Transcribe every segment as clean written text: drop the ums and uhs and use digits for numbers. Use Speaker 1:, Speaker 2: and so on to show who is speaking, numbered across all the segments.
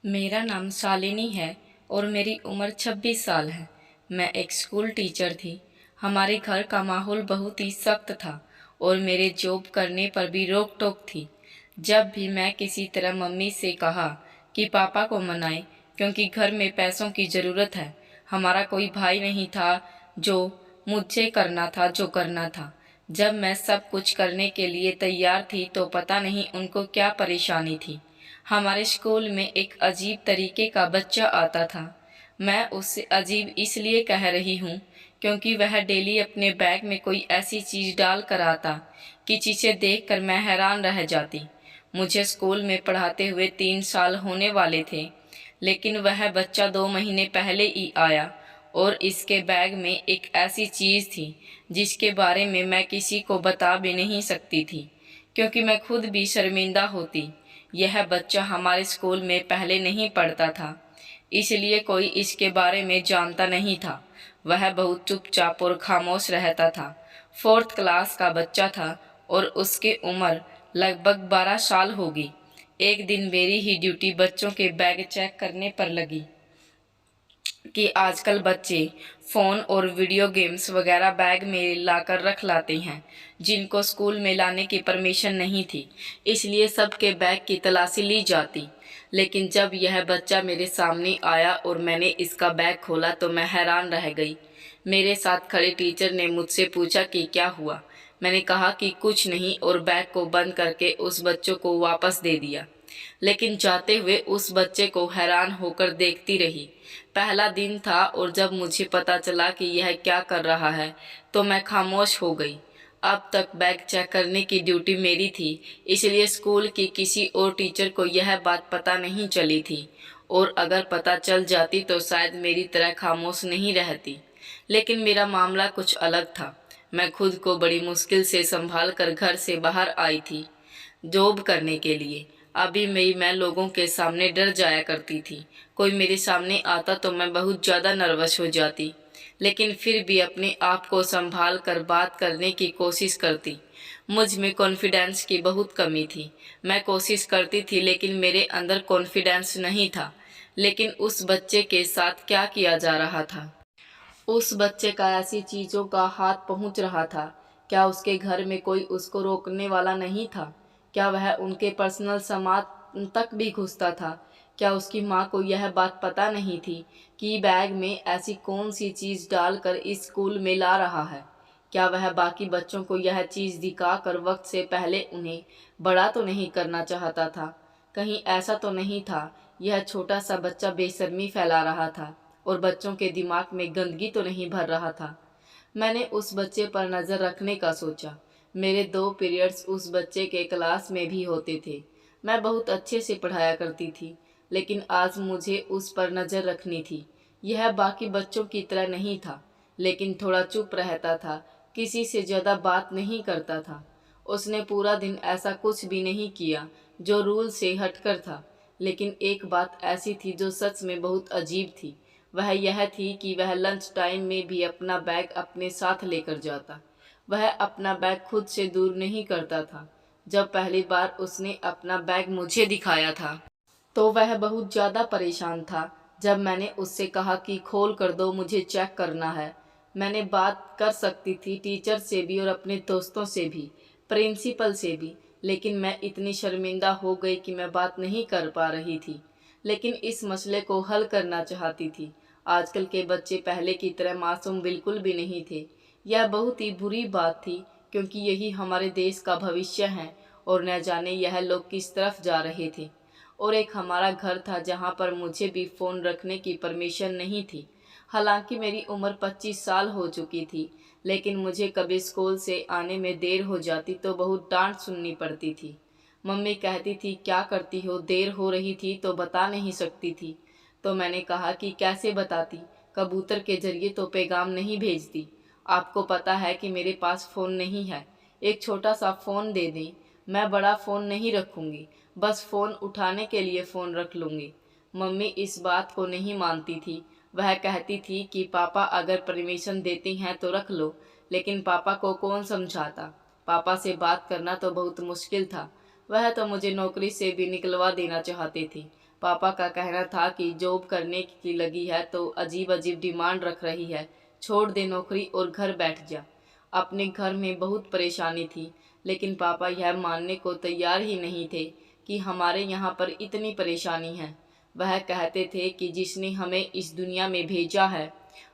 Speaker 1: मेरा नाम शालिनी है और मेरी उम्र 26 साल है। मैं एक स्कूल टीचर थी। हमारे घर का माहौल बहुत ही सख्त था और मेरे जॉब करने पर भी रोक टोक थी। जब भी मैं किसी तरह मम्मी से कहा कि पापा को मनाएं क्योंकि घर में पैसों की ज़रूरत है। हमारा कोई भाई नहीं था, जो मुझे करना था जो करना था। जब मैं सब कुछ करने के लिए तैयार थी तो पता नहीं उनको क्या परेशानी थी। हमारे स्कूल में एक अजीब तरीके का बच्चा आता था। मैं उससे अजीब इसलिए कह रही हूँ क्योंकि वह डेली अपने बैग में कोई ऐसी चीज़ डाल कर आता कि जिसे देखकर मैं हैरान रह जाती। मुझे स्कूल में पढ़ाते हुए 3 साल होने वाले थे, लेकिन वह बच्चा 2 महीने पहले ही आया और इसके बैग में एक ऐसी चीज़ थी जिसके बारे में मैं किसी को बता भी नहीं सकती थी, क्योंकि मैं खुद भी शर्मिंदा होती। यह बच्चा हमारे स्कूल में पहले नहीं पढ़ता था, इसलिए कोई इसके बारे में जानता नहीं था। वह बहुत चुपचाप और खामोश रहता था। 4th क्लास का बच्चा था और उसकी उम्र लगभग 12 साल होगी। एक दिन मेरी ही ड्यूटी बच्चों के बैग चेक करने पर लगी कि आजकल बच्चे फ़ोन और वीडियो गेम्स वगैरह बैग में लाकर रख लाते हैं, जिनको स्कूल में लाने की परमिशन नहीं थी। इसलिए सबके बैग की तलाशी ली जाती। लेकिन जब यह बच्चा मेरे सामने आया और मैंने इसका बैग खोला तो मैं हैरान रह गई। मेरे साथ खड़े टीचर ने मुझसे पूछा कि क्या हुआ। मैंने कहा कि कुछ नहीं और बैग को बंद करके उस बच्चों को वापस दे दिया। लेकिन जाते हुए उस बच्चे को हैरान होकर देखती रही। पहला दिन था और जब मुझे पता चला कि यह क्या कर रहा है तो मैं खामोश हो गई। अब तक बैग चेक करने की ड्यूटी मेरी थी, इसलिए स्कूल की किसी और टीचर को यह बात पता नहीं चली थी, और अगर पता चल जाती तो शायद मेरी तरह खामोश नहीं रहती। लेकिन मेरा मामला कुछ अलग था। मैं खुद को बड़ी मुश्किल से संभाल कर घर से बाहर आई थी जॉब करने के लिए। अभी मैं लोगों के सामने डर जाया करती थी। कोई मेरे सामने आता तो मैं बहुत ज़्यादा नर्वस हो जाती, लेकिन फिर भी अपने आप को संभाल कर बात करने की कोशिश करती। मुझ में कॉन्फिडेंस की बहुत कमी थी। मैं कोशिश करती थी लेकिन मेरे अंदर कॉन्फिडेंस नहीं था। लेकिन उस बच्चे के साथ क्या किया जा रहा था? उस बच्चे का ऐसी चीज़ों का हाथ पहुंच रहा था। क्या उसके घर में कोई उसको रोकने वाला नहीं था? क्या वह उनके पर्सनल सामान तक भी घुसता था? क्या उसकी माँ को यह बात पता नहीं थी कि बैग में ऐसी कौन सी चीज़ डालकर इस स्कूल में ला रहा है? क्या वह बाकी बच्चों को यह चीज़ दिखाकर वक्त से पहले उन्हें बड़ा तो नहीं करना चाहता था? कहीं ऐसा तो नहीं था यह छोटा सा बच्चा बेशर्मी फैला रहा था और बच्चों के दिमाग में गंदगी तो नहीं भर रहा था? मैंने उस बच्चे पर नज़र रखने का सोचा। मेरे 2 पीरियड्स उस बच्चे के क्लास में भी होते थे। मैं बहुत अच्छे से पढ़ाया करती थी, लेकिन आज मुझे उस पर नज़र रखनी थी। यह बाकी बच्चों की तरह नहीं था, लेकिन थोड़ा चुप रहता था, किसी से ज़्यादा बात नहीं करता था। उसने पूरा दिन ऐसा कुछ भी नहीं किया जो रूल से हटकर था, लेकिन एक बात ऐसी थी जो सच में बहुत अजीब थी। वह यह थी कि वह लंच टाइम में भी अपना बैग अपने साथ लेकर जाता। वह अपना बैग खुद से दूर नहीं करता था। जब पहली बार उसने अपना बैग मुझे दिखाया था तो वह बहुत ज़्यादा परेशान था। जब मैंने उससे कहा कि खोल कर दो, मुझे चेक करना है। मैंने बात कर सकती थी टीचर से भी और अपने दोस्तों से भी, प्रिंसिपल से भी, लेकिन मैं इतनी शर्मिंदा हो गई कि मैं बात नहीं कर पा रही थी। लेकिन इस मसले को हल करना चाहती थी। आजकल के बच्चे पहले की तरह मासूम बिल्कुल भी नहीं थे। यह बहुत ही बुरी बात थी, क्योंकि यही हमारे देश का भविष्य है और न जाने यह लोग किस तरफ जा रहे थे। और एक हमारा घर था जहाँ पर मुझे भी फ़ोन रखने की परमिशन नहीं थी। हालांकि मेरी उम्र 25 साल हो चुकी थी, लेकिन मुझे कभी स्कूल से आने में देर हो जाती तो बहुत डांट सुननी पड़ती थी। मम्मी कहती थी, क्या करती हो, देर हो रही थी तो बता नहीं सकती थी? तो मैंने कहा कि कैसे बताती, कबूतर के जरिए तो पैगाम नहीं भेजती। आपको पता है कि मेरे पास फ़ोन नहीं है। एक छोटा सा फ़ोन दे दें, मैं बड़ा फ़ोन नहीं रखूँगी, बस फ़ोन उठाने के लिए फ़ोन रख लूँगी। मम्मी इस बात को नहीं मानती थी। वह कहती थी कि पापा अगर परमिशन देती हैं तो रख लो, लेकिन पापा को कौन समझाता? पापा से बात करना तो बहुत मुश्किल था। वह तो मुझे नौकरी से भी निकलवा देना चाहते थे। पापा का कहना था कि जॉब करने की लगी है तो अजीब अजीब डिमांड रख रही है, छोड़ दे नौकरी और घर बैठ जा। अपने घर में बहुत परेशानी थी, लेकिन पापा यह मानने को तैयार ही नहीं थे कि हमारे यहाँ पर इतनी परेशानी है। वह कहते थे कि जिसने हमें इस दुनिया में भेजा है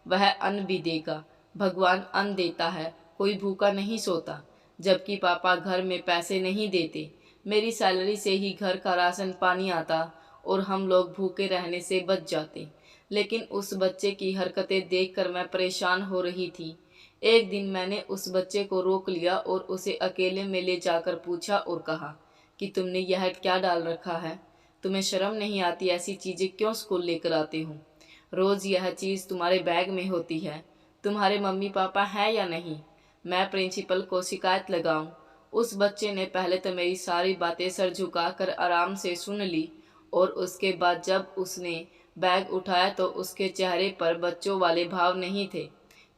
Speaker 1: वह अन्न भी देगा। भगवान अन्न देता है, कोई भूखा नहीं सोता। जबकि पापा घर में पैसे नहीं देते। मेरी सैलरी से ही घर का राशन पानी आता और हम लोग भूखे रहने से बच जाते। लेकिन उस बच्चे की हरकतें देखकर मैं परेशान हो रही थी। एक दिन मैंने उस बच्चे को रोक लिया और उसे अकेले में ले जाकर पूछा और कहा कि तुमने यह क्या डाल रखा है? तुम्हें शर्म नहीं आती? ऐसी चीज़ें क्यों स्कूल लेकर आते हो? रोज़ यह चीज़ तुम्हारे बैग में होती है। तुम्हारे मम्मी पापा हैं या नहीं? मैं प्रिंसिपल को शिकायत लगाऊं? उस बच्चे ने पहले तो मेरी सारी बातें सर झुकाकर आराम से सुन ली और उसके बाद जब उसने बैग उठाया तो उसके चेहरे पर बच्चों वाले भाव नहीं थे,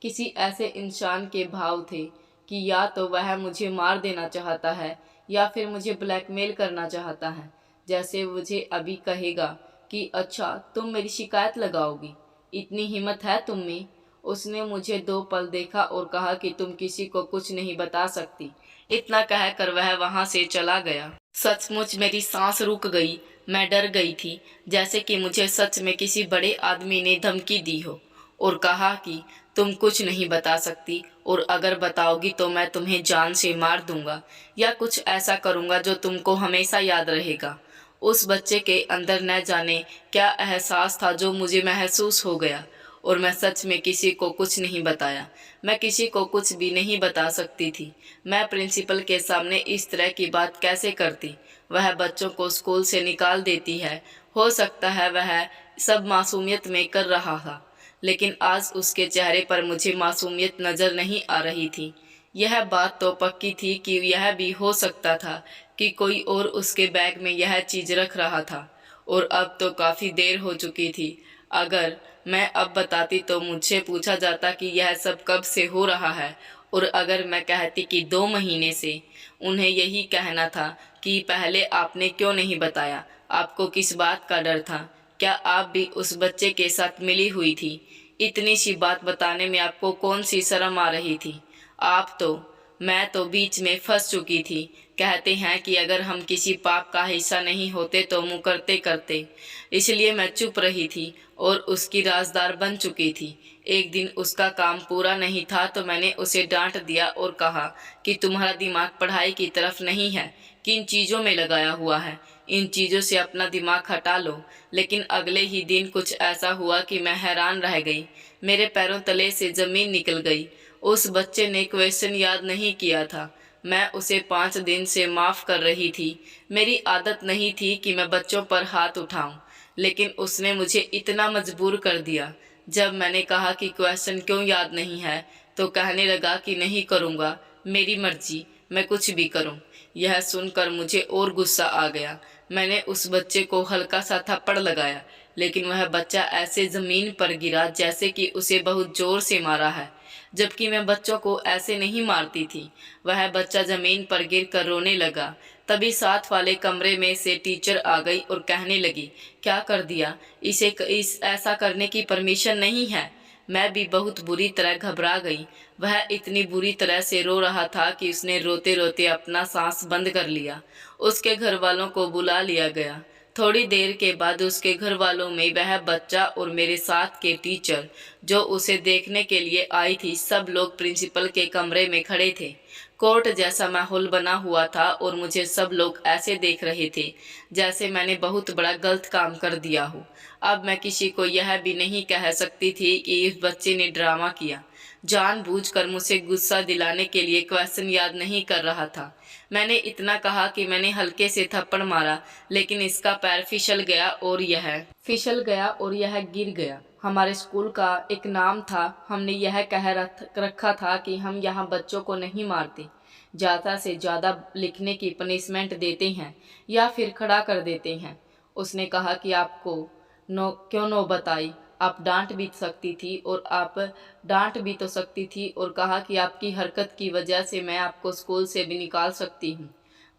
Speaker 1: किसी ऐसे इंसान के भाव थे कि या तो वह मुझे मार देना चाहता है या फिर मुझे ब्लैकमेल करना चाहता है। जैसे मुझे अभी कहेगा कि अच्छा तुम मेरी शिकायत लगाओगी, इतनी हिम्मत है तुम में? उसने मुझे 2 पल देखा और कहा कि तुम किसी को कुछ नहीं बता सकती। इतना कहकर वह वहां से चला गया। सचमुच मेरी सांस रुक गई। मैं डर गई थी, जैसे कि मुझे सच में किसी बड़े आदमी ने धमकी दी हो और कहा कि तुम कुछ नहीं बता सकती और अगर बताओगी तो मैं तुम्हें जान से मार दूंगा या कुछ ऐसा करूंगा जो तुमको हमेशा याद रहेगा। उस बच्चे के अंदर न जाने क्या एहसास था जो मुझे महसूस हो गया और मैं सच में किसी को कुछ नहीं बताया। मैं किसी को कुछ भी नहीं बता सकती थी। मैं प्रिंसिपल के सामने इस तरह की बात कैसे करती? वह बच्चों को स्कूल से निकाल देती है। हो सकता है वह सब मासूमियत में कर रहा था, लेकिन आज उसके चेहरे पर मुझे मासूमियत नज़र नहीं आ रही थी। यह बात तो पक्की थी कि यह भी हो सकता था कि कोई और उसके बैग में यह चीज़ रख रहा था और अब तो काफ़ी देर हो चुकी थी। अगर मैं अब बताती तो मुझसे पूछा जाता कि यह सब कब से हो रहा है और अगर मैं कहती कि 2 महीने से, उन्हें यही कहना था कि पहले आपने क्यों नहीं बताया? आपको किस बात का डर था? क्या आप भी उस बच्चे के साथ मिली हुई थी? इतनी सी बात बताने में आपको कौन सी शर्म आ रही थी? मैं तो बीच में फंस चुकी थी। कहते हैं कि अगर हम किसी पाप का हिस्सा नहीं होते तो मुकरते करते, इसलिए मैं चुप रही थी और उसकी राजदार बन चुकी थी। एक दिन उसका काम पूरा नहीं था तो मैंने उसे डांट दिया और कहा कि तुम्हारा दिमाग पढ़ाई की तरफ नहीं है, किन चीज़ों में लगाया हुआ है, इन चीज़ों से अपना दिमाग हटा लो। लेकिन अगले ही दिन कुछ ऐसा हुआ कि मैं हैरान रह गई। मेरे पैरों तले से ज़मीन निकल गई। उस बच्चे ने क्वेश्चन याद नहीं किया था। मैं उसे 5 दिन से माफ़ कर रही थी। मेरी आदत नहीं थी कि मैं बच्चों पर हाथ उठाऊं, लेकिन उसने मुझे इतना मजबूर कर दिया। जब मैंने कहा कि क्वेश्चन क्यों याद नहीं है तो कहने लगा कि नहीं करूँगा, मेरी मर्जी, मैं कुछ भी करूँ। यह सुनकर मुझे और गुस्सा आ गया। मैंने उस बच्चे को हल्का सा थप्पड़ लगाया, लेकिन वह बच्चा ऐसे ज़मीन पर गिरा जैसे कि उसे बहुत ज़ोर से मारा है, जबकि मैं बच्चों को ऐसे नहीं मारती थी। वह बच्चा ज़मीन पर गिरकर रोने लगा। तभी साथ वाले कमरे में से टीचर आ गई और कहने लगी, क्या कर दिया? इस ऐसा करने की परमिशन नहीं है। मैं भी बहुत बुरी तरह घबरा गई। वह इतनी बुरी तरह से रो रहा था कि उसने रोते रोते अपना सांस बंद कर लिया। उसके घर वालों को बुला लिया गया। थोड़ी देर के बाद उसके घर वालों में वह बच्चा और मेरे साथ के टीचर जो उसे देखने के लिए आई थी, सब लोग प्रिंसिपल के कमरे में खड़े थे। कोर्ट जैसा माहौल बना हुआ था और मुझे सब लोग ऐसे देख रहे थे जैसे मैंने बहुत बड़ा गलत काम कर दिया हो। अब मैं किसी को यह भी नहीं कह सकती थी कि इस बच्चे ने ड्रामा किया, जानबूझकर मुझे गुस्सा दिलाने के लिए क्वेश्चन याद नहीं कर रहा था। मैंने इतना कहा कि मैंने हल्के से थप्पड़ मारा, लेकिन इसका पैर फिसल गया और यह गिर गया। हमारे स्कूल का एक नाम था, हमने यह कह रखा था कि हम यहाँ बच्चों को नहीं मारते, ज़्यादा से ज़्यादा लिखने की पनिशमेंट देते हैं या फिर खड़ा कर देते हैं। उसने कहा कि आपको क्यों नो बताई? आप डांट भी सकती थी और कहा कि आपकी हरकत की वजह से मैं आपको स्कूल से भी निकाल सकती हूँ।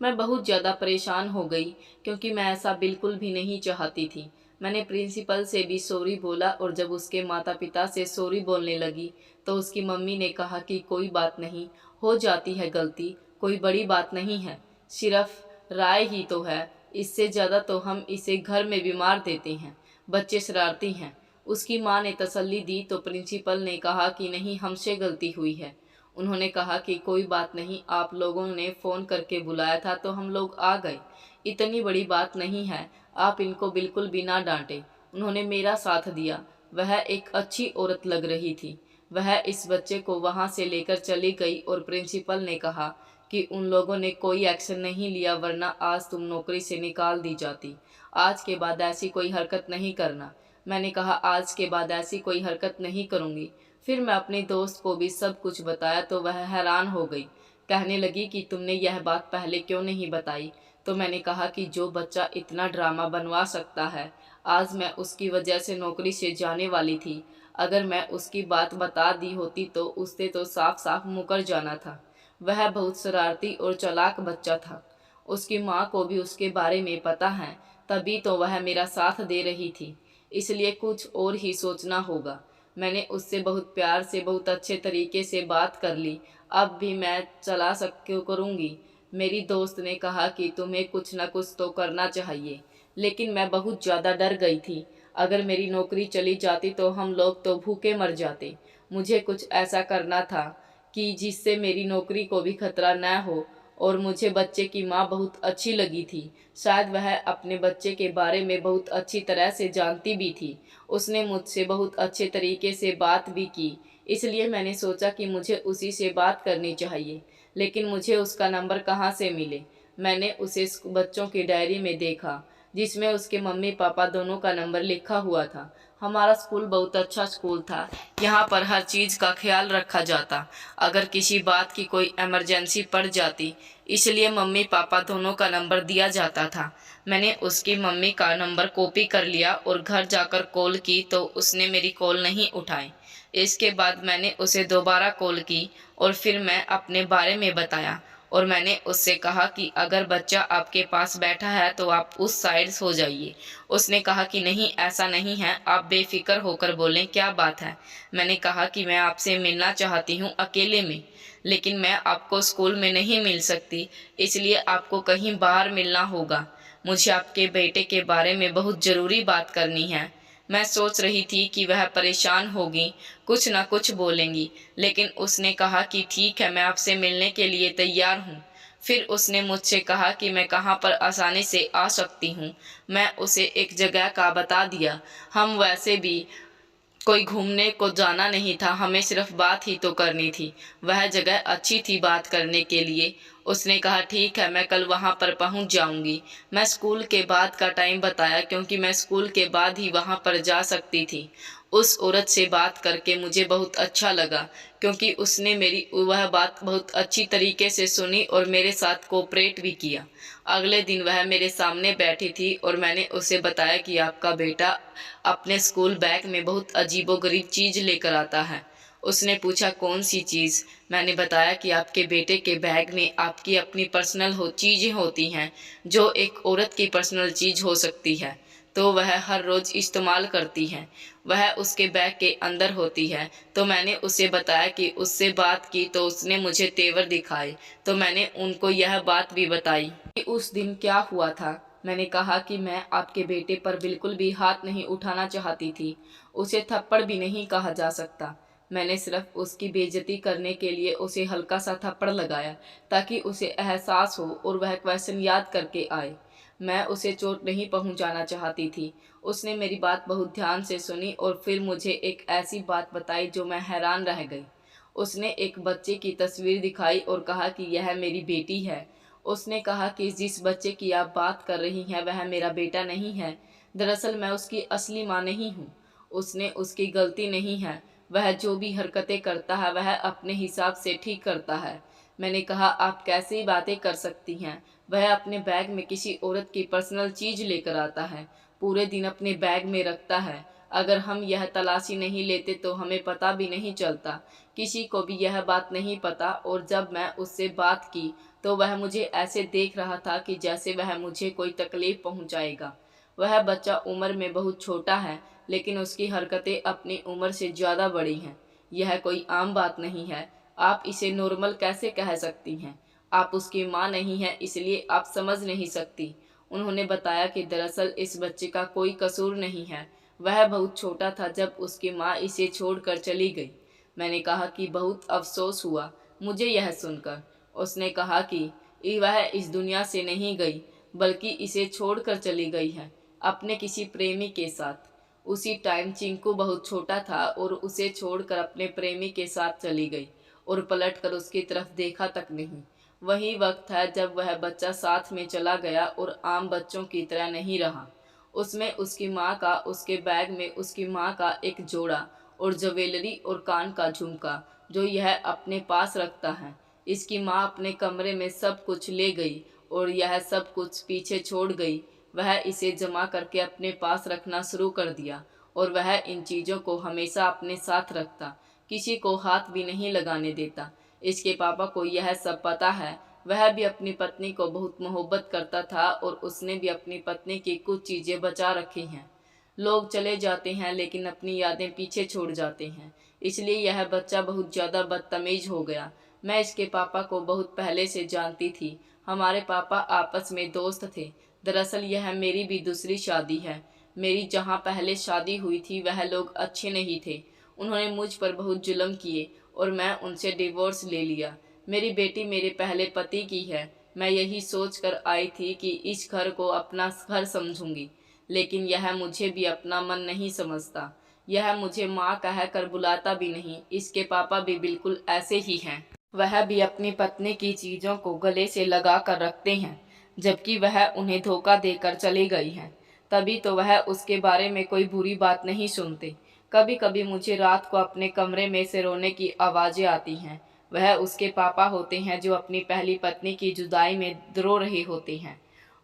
Speaker 1: मैं बहुत ज़्यादा परेशान हो गई क्योंकि मैं ऐसा बिल्कुल भी नहीं चाहती थी। मैंने प्रिंसिपल से भी सॉरी बोला और जब उसके माता पिता से सॉरी बोलने लगी तो उसकी मम्मी ने कहा कि कोई बात नहीं, हो जाती है गलती, कोई बड़ी बात नहीं है, सिर्फ राय ही तो है, इससे ज़्यादा तो हम इसे घर में बीमार देते हैं, बच्चे शरारती हैं। उसकी माँ ने तसल्ली दी तो प्रिंसिपल ने कहा कि नहीं, हमसे गलती हुई है। उन्होंने कहा कि कोई बात नहीं, आप लोगों ने फ़ोन करके बुलाया था तो हम लोग आ गए, इतनी बड़ी बात नहीं है, आप इनको बिल्कुल भी ना डांटें। उन्होंने मेरा साथ दिया। वह एक अच्छी औरत लग रही थी। वह इस बच्चे को वहाँ से लेकर चली गई और प्रिंसिपल ने कहा कि उन लोगों ने कोई एक्शन नहीं लिया वरना आज तुम नौकरी से निकाल दी जाती। आज के बाद ऐसी कोई हरकत नहीं करना। मैंने कहा आज के बाद ऐसी कोई हरकत नहीं करूँगी। फिर मैं अपने दोस्त को भी सब कुछ बताया तो वह हैरान हो गई। कहने लगी कि तुमने यह बात पहले क्यों नहीं बताई। तो मैंने कहा कि जो बच्चा इतना ड्रामा बनवा सकता है, आज मैं उसकी वजह से नौकरी से जाने वाली थी। अगर मैं उसकी बात बता दी होती तो उससे तो साफ साफ मुकर जाना था। वह बहुत शरारती और चालाक बच्चा था। उसकी माँ को भी उसके बारे में पता है, तभी तो वह मेरा साथ दे रही थी। इसलिए कुछ और ही सोचना होगा। मैंने उससे बहुत प्यार से, बहुत अच्छे तरीके से बात कर ली। अब भी मैं चला सक करूँगी। मेरी दोस्त ने कहा कि तुम्हें कुछ न कुछ तो करना चाहिए, लेकिन मैं बहुत ज़्यादा डर गई थी। अगर मेरी नौकरी चली जाती तो हम लोग तो भूखे मर जाते। मुझे कुछ ऐसा करना था कि जिससे मेरी नौकरी को भी खतरा न हो। और मुझे बच्चे की माँ बहुत अच्छी लगी थी। शायद वह अपने बच्चे के बारे में बहुत अच्छी तरह से जानती भी थी। उसने मुझसे बहुत अच्छे तरीके से बात भी की, इसलिए मैंने सोचा कि मुझे उसी से बात करनी चाहिए। लेकिन मुझे उसका नंबर कहाँ से मिले। मैंने उसे बच्चों की डायरी में देखा जिसमें उसके मम्मी पापा दोनों का नंबर लिखा हुआ था। हमारा स्कूल बहुत अच्छा स्कूल था। यहाँ पर हर चीज़ का ख्याल रखा जाता। अगर किसी बात की कोई इमरजेंसी पड़ जाती, इसलिए मम्मी पापा दोनों का नंबर दिया जाता था। मैंने उसकी मम्मी का नंबर कॉपी कर लिया और घर जाकर कॉल की तो उसने मेरी कॉल नहीं उठाई। इसके बाद मैंने उसे दोबारा कॉल की और फिर मैं अपने बारे में बताया और मैंने उससे कहा कि अगर बच्चा आपके पास बैठा है तो आप उस साइड सो जाइए। उसने कहा कि नहीं, ऐसा नहीं है, आप बेफिक्र होकर बोलें, क्या बात है। मैंने कहा कि मैं आपसे मिलना चाहती हूँ अकेले में, लेकिन मैं आपको स्कूल में नहीं मिल सकती, इसलिए आपको कहीं बाहर मिलना होगा। मुझे आपके बेटे के बारे में बहुत ज़रूरी बात करनी है। मैं सोच रही थी कि वह परेशान होगी, कुछ न कुछ बोलेंगी, लेकिन उसने कहा कि ठीक है, मैं आपसे मिलने के लिए तैयार हूँ। फिर उसने मुझसे कहा कि मैं कहाँ पर आसानी से आ सकती हूँ। मैं उसे एक जगह का बता दिया। हम वैसे भी कोई घूमने को जाना नहीं था, हमें सिर्फ बात ही तो करनी थी। वह जगह अच्छी थी बात करने के लिए। उसने कहा ठीक है, मैं कल वहाँ पर पहुँच जाऊँगी। मैं स्कूल के बाद का टाइम बताया क्योंकि मैं स्कूल के बाद ही वहाँ पर जा सकती थी। उस औरत से बात करके मुझे बहुत अच्छा लगा क्योंकि उसने मेरी वह बात बहुत अच्छी तरीके से सुनी और मेरे साथ कोऑपरेट भी किया। अगले दिन वह मेरे सामने बैठी थी और मैंने उसे बताया कि आपका बेटा अपने स्कूल बैग में बहुत अजीबोगरीब चीज़ लेकर आता है। उसने पूछा कौन सी चीज़। मैंने बताया कि आपके बेटे के बैग में आपकी अपनी पर्सनल चीज़ें होती हैं, जो एक औरत की पर्सनल चीज़ हो सकती है, तो वह हर रोज़ इस्तेमाल करती है, वह उसके बैग के अंदर होती है। तो मैंने उसे बताया कि उससे बात की तो उसने मुझे तेवर दिखाए, तो मैंने उनको यह बात भी बताई कि उस दिन क्या हुआ था। मैंने कहा कि मैं आपके बेटे पर बिल्कुल भी हाथ नहीं उठाना चाहती थी। उसे थप्पड़ भी नहीं कहा जा सकता। मैंने सिर्फ उसकी बेइज्जती करने के लिए उसे हल्का सा थप्पड़ लगाया ताकि उसे एहसास हो और वह क्वेश्चन याद करके आए। मैं उसे चोट नहीं पहुंचाना चाहती थी। उसने मेरी बात बहुत ध्यान से सुनी और फिर मुझे एक ऐसी बात बताई जो मैं हैरान रह गई। उसने एक बच्चे की तस्वीर दिखाई और कहा कि यह मेरी बेटी है। उसने कहा कि जिस बच्चे की आप बात कर रही हैं वह मेरा बेटा नहीं है। दरअसल मैं उसकी असली माँ नहीं हूँ। उसने उसकी गलती नहीं है। वह जो भी हरकतें करता है वह अपने हिसाब से ठीक करता है। मैंने कहा आप कैसी बातें कर सकती हैं। वह अपने बैग में किसी औरत की पर्सनल चीज़ लेकर आता है, पूरे दिन अपने बैग में रखता है। अगर हम यह तलाशी नहीं लेते तो हमें पता भी नहीं चलता, किसी को भी यह बात नहीं पता। और जब मैं उससे बात की तो वह मुझे ऐसे देख रहा था कि जैसे वह मुझे कोई तकलीफ पहुंचाएगा। वह बच्चा उम्र में बहुत छोटा है, लेकिन उसकी हरकतें अपनी उम्र से ज़्यादा बड़ी हैं। यह कोई आम बात नहीं है। आप इसे नॉर्मल कैसे कह सकती हैं? आप उसकी माँ नहीं हैं, इसलिए आप समझ नहीं सकती। उन्होंने बताया कि दरअसल इस बच्चे का कोई कसूर नहीं है। वह बहुत छोटा था जब उसकी माँ इसे छोड़कर चली गई। मैंने कहा कि बहुत अफसोस हुआ मुझे यह सुनकर। उसने कहा कि वह इस दुनिया से नहीं गई, बल्कि इसे छोड़कर चली गई है, अपने किसी प्रेमी के साथ। उसी टाइम चिंकू बहुत छोटा था और उसे छोड़कर अपने प्रेमी के साथ चली गई और पलटकर उसकी तरफ देखा तक नहीं। वही वक्त है जब वह बच्चा साथ में चला गया और आम बच्चों की तरह नहीं रहा। उसमें उसकी माँ का, उसके बैग में उसकी माँ का एक जोड़ा और ज्वेलरी और कान का झुमका जो यह अपने पास रखता है। इसकी माँ अपने कमरे में सब कुछ ले गई और यह सब कुछ पीछे छोड़ गई। वह इसे जमा करके अपने पास रखना शुरू कर दिया और वह इन चीज़ों को हमेशा अपने साथ रखता, किसी को हाथ भी नहीं लगाने देता। इसके पापा को यह सब पता है। वह भी अपनी पत्नी को बहुत मोहब्बत करता था और उसने भी अपनी पत्नी की कुछ चीज़ें बचा रखी हैं। लोग चले जाते हैं लेकिन अपनी यादें पीछे छोड़ जाते हैं, इसलिए यह बच्चा बहुत ज़्यादा बदतमीज हो गया। मैं इसके पापा को बहुत पहले से जानती थी। हमारे पापा आपस में दोस्त थे। दरअसल यह मेरी भी दूसरी शादी है। मेरी जहाँ पहले शादी हुई थी वह लोग अच्छे नहीं थे। उन्होंने मुझ पर बहुत जुल्म किए और मैं उनसे डिवोर्स ले लिया। मेरी बेटी मेरे पहले पति की है। मैं यही सोच कर आई थी कि इस घर को अपना घर समझूंगी, लेकिन यह मुझे भी अपना मन नहीं समझता। यह मुझे माँ कह कर बुलाता भी नहीं। इसके पापा भी बिल्कुल ऐसे ही हैं। वह भी अपनी पत्नी की चीज़ों को गले से लगा कर रखते हैं, जबकि वह उन्हें धोखा देकर चली गई हैं। तभी तो वह उसके बारे में कोई बुरी बात नहीं सुनते। कभी कभी मुझे रात को अपने कमरे में से रोने की आवाज़ें आती हैं। वह उसके पापा होते हैं जो अपनी पहली पत्नी की जुदाई में रो रहे होते हैं।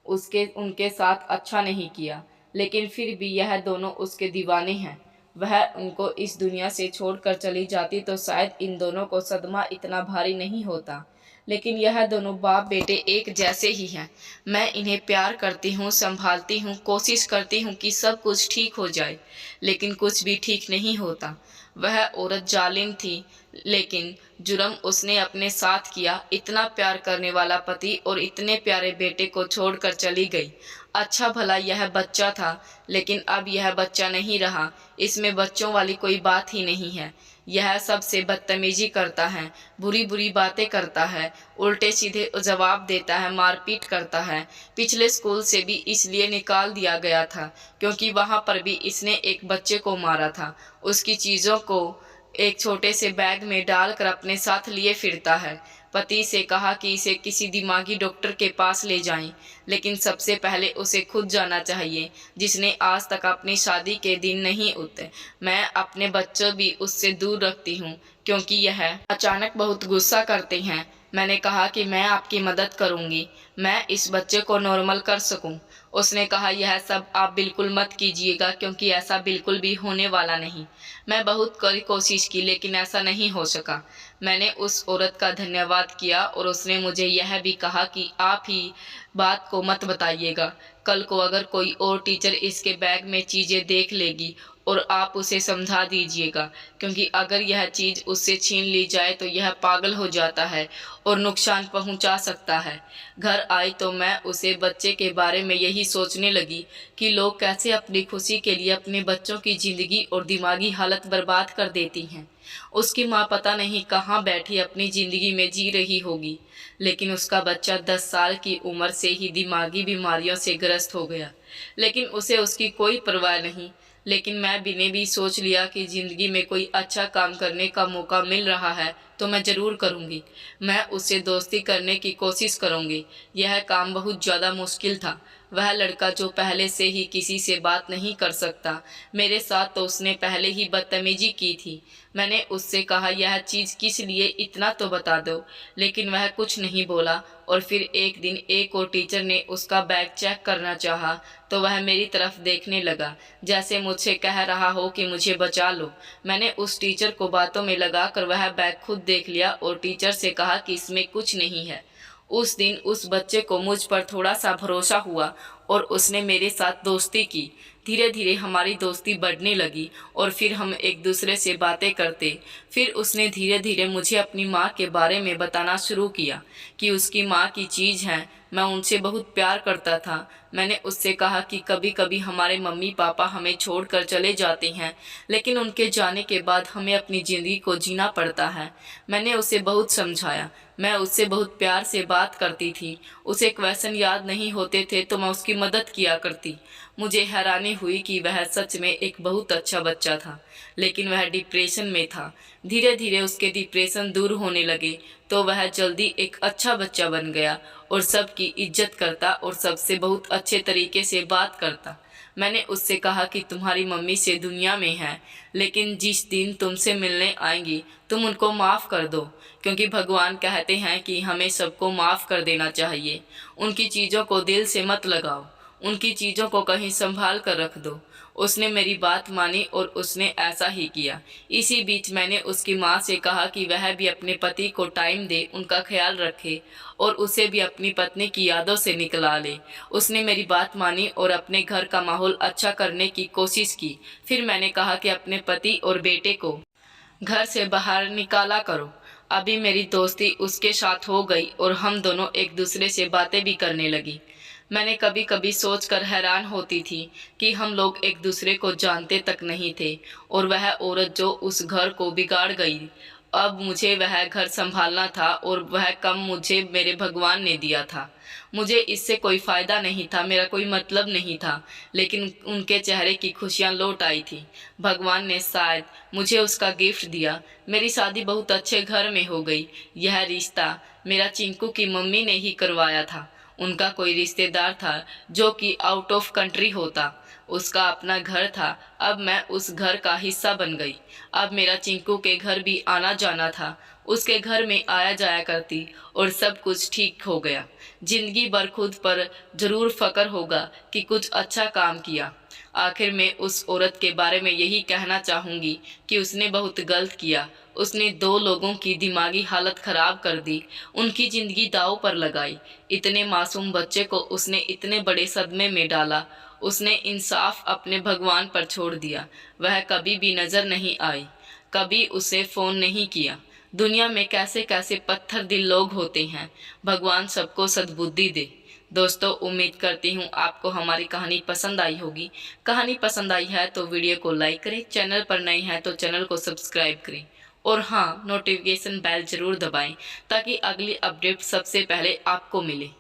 Speaker 1: उसके उनके साथ अच्छा नहीं किया, लेकिन फिर भी यह दोनों उसके दीवाने हैं। वह उनको इस दुनिया से छोड़कर चली जाती तो शायद इन दोनों को सदमा इतना भारी नहीं होता, लेकिन यह दोनों बाप बेटे एक जैसे ही हैं। मैं इन्हें प्यार करती हूँ, संभालती हूँ, कोशिश करती हूँ कि सब कुछ ठीक हो जाए, लेकिन कुछ भी ठीक नहीं होता। वह औरत जालिम थी, लेकिन जुर्म उसने अपने साथ किया। इतना प्यार करने वाला पति और इतने प्यारे बेटे को छोड़कर चली गई। अच्छा भला यह बच्चा था, लेकिन अब यह बच्चा नहीं रहा। इसमें बच्चों वाली कोई बात ही नहीं है। यह सबसे बदतमीजी करता है, बुरी बुरी बातें करता है, उल्टे सीधे जवाब देता है, मारपीट करता है। पिछले स्कूल से भी इसलिए निकाल दिया गया था क्योंकि वहाँ पर भी इसने एक बच्चे को मारा था। उसकी चीज़ों को एक छोटे से बैग में डालकर अपने साथ लिए फिरता है। पति से कहा कि इसे किसी दिमागी डॉक्टर के पास ले जाएं, लेकिन सबसे पहले उसे खुद जाना चाहिए, जिसने आज तक अपनी शादी के दिन नहीं उठे। मैं अपने बच्चों भी उससे दूर रखती हूँ क्योंकि यह अचानक बहुत गुस्सा करते हैं। मैंने कहा कि मैं आपकी मदद करूँगी, मैं इस बच्चे को नॉर्मल कर सकूँ। उसने कहा यह सब आप बिल्कुल मत कीजिएगा क्योंकि ऐसा बिल्कुल भी होने वाला नहीं। मैं बहुत कोशिश की लेकिन ऐसा नहीं हो सका। मैंने उस औरत का धन्यवाद किया और उसने मुझे यह भी कहा कि आप ही बात को मत बताइएगा। कल को अगर कोई और टीचर इसके बैग में चीज़ें देख लेगी और आप उसे समझा दीजिएगा, क्योंकि अगर यह चीज़ उससे छीन ली जाए तो यह पागल हो जाता है और नुकसान पहुंचा सकता है। घर आई तो मैं उसे बच्चे के बारे में यही सोचने लगी कि लोग कैसे अपनी खुशी के लिए अपने बच्चों की ज़िंदगी और दिमागी हालत बर्बाद कर देती हैं। उसकी माँ पता नहीं कहाँ बैठी अपनी ज़िंदगी में जी रही होगी, लेकिन उसका बच्चा 10 साल की उम्र से ही दिमागी बीमारियों से ग्रस्त हो गया, लेकिन उसे उसकी कोई परवाह नहीं। लेकिन मैंने भी सोच लिया कि ज़िंदगी में कोई अच्छा काम करने का मौका मिल रहा है तो मैं ज़रूर करूँगी। मैं उससे दोस्ती करने की कोशिश करूँगी। यह काम बहुत ज़्यादा मुश्किल था। वह लड़का जो पहले से ही किसी से बात नहीं कर सकता, मेरे साथ तो उसने पहले ही बदतमीजी की थी। मैंने उससे कहा यह चीज़ किस लिए, इतना तो बता दो, लेकिन वह कुछ नहीं बोला। और फिर एक दिन एक और टीचर ने उसका बैग चेक करना चाहा तो वह मेरी तरफ देखने लगा, जैसे मुझसे कह रहा हो कि मुझे बचा लो। मैंने उस टीचर को बातों में लगाकर वह बैग खुद देख लिया और टीचर से कहा कि इसमें कुछ नहीं है। उस दिन उस बच्चे को मुझ पर थोड़ा सा भरोसा हुआ और उसने मेरे साथ दोस्ती की। धीरे धीरे हमारी दोस्ती बढ़ने लगी और फिर हम एक दूसरे से बातें करते। फिर उसने धीरे धीरे मुझे अपनी माँ के बारे में बताना शुरू किया कि उसकी माँ की चीज़ है, मैं उनसे बहुत प्यार करता था। मैंने उससे कहा कि कभी कभी हमारे मम्मी पापा हमें छोड़कर चले जाते हैं, लेकिन उनके जाने के बाद हमें अपनी ज़िंदगी को जीना पड़ता है। मैंने उसे बहुत समझाया। मैं उससे बहुत प्यार से बात करती थी। उसे क्वेश्चन याद नहीं होते थे तो मैं उसकी मदद किया करती। मुझे हैरानी हुई कि वह सच में एक बहुत अच्छा बच्चा था, लेकिन वह डिप्रेशन में था। धीरे धीरे उसके डिप्रेशन दूर होने लगे तो वह जल्दी एक अच्छा बच्चा बन गया और सबकी इज्जत करता और सबसे बहुत अच्छे तरीके से बात करता। मैंने उससे कहा कि तुम्हारी मम्मी से दुनिया में है, लेकिन जिस दिन तुमसे मिलने आएंगी तुम उनको माफ़ कर दो, क्योंकि भगवान कहते हैं कि हमें सबको माफ़ कर देना चाहिए। उनकी चीज़ों को दिल से मत लगाओ, उनकी चीज़ों को कहीं संभाल कर रख दो। उसने मेरी बात मानी और उसने ऐसा ही किया। इसी बीच मैंने उसकी माँ से कहा कि वह भी अपने पति को टाइम दे, उनका ख्याल रखे और उसे भी अपनी पत्नी की यादों से निकला ले। उसने मेरी बात मानी और अपने घर का माहौल अच्छा करने की कोशिश की। फिर मैंने कहा कि अपने पति और बेटे को घर से बाहर निकाला करो। अभी मेरी दोस्ती उसके साथ हो गई और हम दोनों एक दूसरे से बातें भी करने लगी। मैंने कभी कभी सोचकर हैरान होती थी कि हम लोग एक दूसरे को जानते तक नहीं थे और वह औरत जो उस घर को बिगाड़ गई, अब मुझे वह घर संभालना था और वह कम मुझे मेरे भगवान ने दिया था। मुझे इससे कोई फ़ायदा नहीं था, मेरा कोई मतलब नहीं था, लेकिन उनके चेहरे की खुशियाँ लौट आई थी। भगवान ने शायद मुझे उसका गिफ्ट दिया। मेरी शादी बहुत अच्छे घर में हो गई। यह रिश्ता मेरा चिंकू की मम्मी ने ही करवाया था। उनका कोई रिश्तेदार था जो कि आउट ऑफ कंट्री होता, उसका अपना घर था। अब मैं उस घर का हिस्सा बन गई। अब मेरा चिंकू के घर भी आना जाना था, उसके घर में आया जाया करती और सब कुछ ठीक हो गया। जिंदगी भर खुद पर जरूर फक्र होगा कि कुछ अच्छा काम किया। आखिर में उस औरत के बारे में यही कहना चाहूँगी कि उसने बहुत गलत किया। उसने दो लोगों की दिमागी हालत खराब कर दी, उनकी ज़िंदगी दांव पर लगाई। इतने मासूम बच्चे को उसने इतने बड़े सदमे में डाला। उसने इंसाफ अपने भगवान पर छोड़ दिया। वह कभी भी नज़र नहीं आई, कभी उसे फ़ोन नहीं किया। दुनिया में कैसे कैसे पत्थर दिल लोग होते हैं। भगवान सबको सद्बुद्धि दे। दोस्तों, उम्मीद करती हूँ आपको हमारी कहानी पसंद आई होगी। कहानी पसंद आई है तो वीडियो को लाइक करें, चैनल पर नए हैं तो चैनल को सब्सक्राइब करें और हाँ, नोटिफिकेशन बेल ज़रूर दबाएं ताकि अगली अपडेट सबसे पहले आपको मिले।